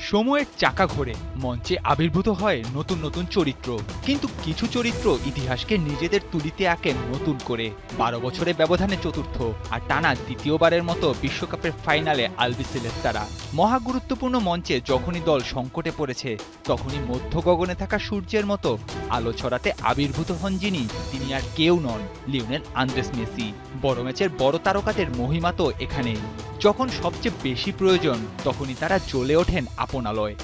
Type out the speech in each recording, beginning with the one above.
সময়ের চাকা ঘোরে, মঞ্চে আবির্ভূত হয় নতুন নতুন চরিত্র, কিন্তু কিছু চরিত্র ইতিহাসকে নিজেদের তুলিতে আঁকেন নতুন করে। 12 বছরের ব্যবধানে চতুর্থ আর টানা দ্বিতীয়বারের মতো বিশ্বকাপের ফাইনালে আলবিসেলেস্তারা। মহা গুরুত্বপূর্ণ মঞ্চে যখনই দল সংকটে পড়েছে, তখনই মধ্য গগনে থাকা সূর্যের মতো আলো ছড়াতে আবির্ভূত হন যিনি, তিনি আর কেউ নন, লিওনেল আন্দ্রেস মেসি। বড় ম্যাচের বড় তারকাদের মহিমা তো এখানেই। যখন সবচেয়ে বেশি প্রয়োজন, তখনই তারা জ্বলে ওঠেন আপনালয়।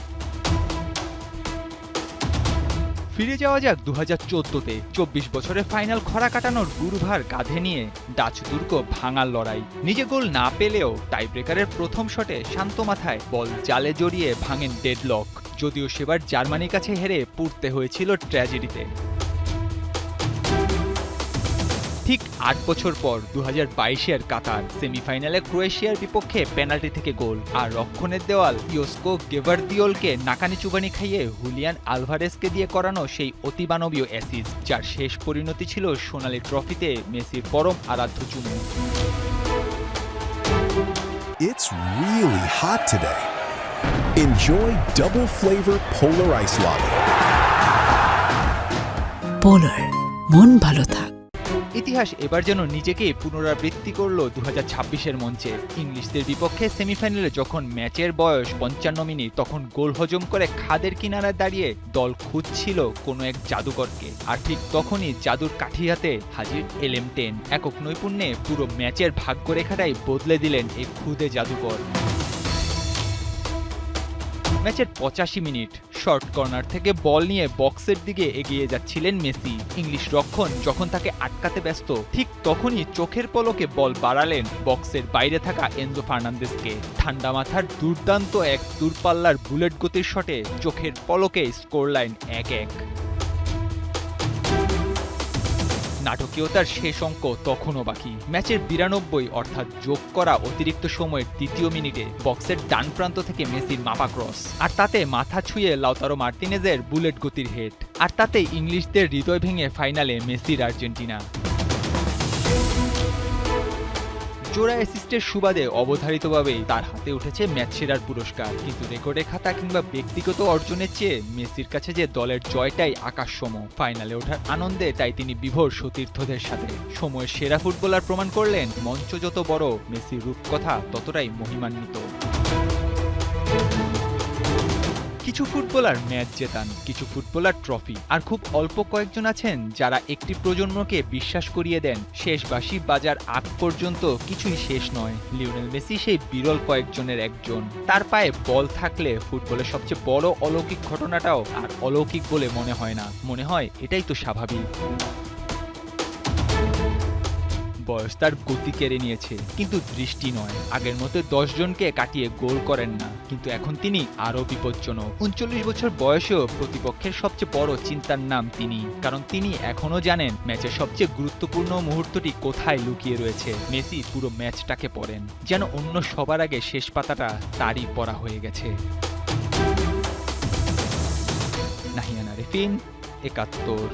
ফিরে যাওয়া যাক 2014-তে। 24 বছরের ফাইনাল খরা কাটানোর গুরুভার কাঁধে নিয়ে ডাচ দুর্গ ভাঙার লড়াই। নিজে গোল না পেলেও টাইব্রেকারের প্রথম শটে শান্ত মাথায় বল জালে জড়িয়ে ভাঙেন ডেডলক। যদিও সেবার জার্মানির কাছে হেরে পুড়তে হয়েছিল ট্র্যাজেডিতে। ঠিক 8 বছর পর 2022-এর কাতার সেমিফাইনালে ক্রোয়েশিয়ার বিপক্ষে পেনাল্টি থেকে গোল, আর রক্ষণের দেওয়াল ইয়োস্কো গেভারদিওলকে নাকানি চুবানি খাইয়ে হুলিয়ান আলভারেজকে দিয়ে করানো সেই অতিমানবীয় অ্যাসিস্ট, যার শেষ পরিণতি ছিল সোনালি ট্রফিতে মেসির পরম আরাধ্য চুমু। It's really hot today. Enjoy double flavor Polar Ice Latte. পোলার, মন ভালো থাক। ইতিহাস এবার যেন নিজেকেই পুনরাবৃত্তি করল 2026-এর মঞ্চে। ইংলিশদের বিপক্ষে সেমিফাইনালে যখন ম্যাচের বয়স 55 মিনিট, তখন গোল হজম করে খাদের কিনারায় দাঁড়িয়ে দল খুঁজছিল কোনো এক জাদুকরকে। আর ঠিক তখনই জাদুর কাঠি হাতে হাজির LM10। একক নৈপুণ্যে পুরো ম্যাচের ভাগ্যরেখাটাই বদলে দিলেন এই খুদে জাদুকর। ম্যাচের 85 মিনিট, শর্ট কর্নার থেকে বল নিয়ে বক্সের দিকে এগিয়ে যাচ্ছিলেন মেসি। ইংলিশ রক্ষণ যখন তাকে আটকাতে ব্যস্ত, ঠিক তখনই চোখের পলকে বল বাড়ালেন বক্সের বাইরে থাকা এনজো ফার্নান্দেজকে। ঠান্ডা মাথার দুর্দান্ত এক দূরপাল্লার বুলেট গতির শটে চোখের পলকে স্কোর লাইন 1-1। নাটকীয়তার শেষ অঙ্ক তখনও বাকি। ম্যাচের 92 অর্থাৎ যোগ করা অতিরিক্ত সময়ের দ্বিতীয় মিনিটে বক্সের ডান প্রান্ত থেকে মেসির মাপা ক্রস, আর তাতে মাথা ছুঁয়ে লাউতারো মার্তিনেজের বুলেট গতির হেড, আর তাতে ইংলিশদের হৃদয় ভেঙে ফাইনালে মেসির আর্জেন্টিনা। জোড়া অ্যাসিস্টের সুবাদে অবধারিতভাবেই তার হাতে উঠেছে ম্যাচ সেরার পুরস্কার, কিন্তু রেকর্ডের খাতা কিংবা ব্যক্তিগত অর্জনের চেয়ে মেসির কাছে যে দলের জয়টাই আকাশসম। ফাইনালে ওঠার আনন্দে তাই তিনি বিভোর সতীর্থদের সাথে। সময়ের সেরা ফুটবলার প্রমাণ করলেন, মঞ্চ যত বড়, মেসির রূপকথা ততটাই মহিমান্বিত। কিছু ফুটবলার ম্যাচ জেতান, কিছু ফুটবলার ট্রফি, আর খুব অল্প কয়েকজন আছেন যারা একটি প্রজন্মকে বিশ্বাস করিয়ে দেন শেষ বাঁশি বাজার আগ পর্যন্ত কিছুই শেষ নয়। লিওনেল মেসি সেই বিরল কয়েকজনের একজন। তার পায়ে বল থাকলে ফুটবলের সবচেয়ে বড় অলৌকিক ঘটনাটাও আর অলৌকিক বলে মনে হয় না, মনে হয় এটাই তো স্বাভাবিক। বয়স তার গতি কেড়ে নিয়েছে, কিন্তু দৃষ্টি নয়। আগের মতো 10 জনকে কাটিয়ে গোল করেন না, কিন্তু এখন তিনি আরও বিপজ্জনক। 39 বছর বয়সেও প্রতিপক্ষের সবচেয়ে বড় চিন্তার নাম তিনি, কারণ তিনি এখনও জানেন ম্যাচের সবচেয়ে গুরুত্বপূর্ণ মুহূর্তটি কোথায় লুকিয়ে রয়েছে। মেসি পুরো ম্যাচটাকে পড়েন, যেন অন্য সবার আগে শেষ পাতাটা তারই পড়া হয়ে গেছে। নাহিয়ান আরেফিন, 71।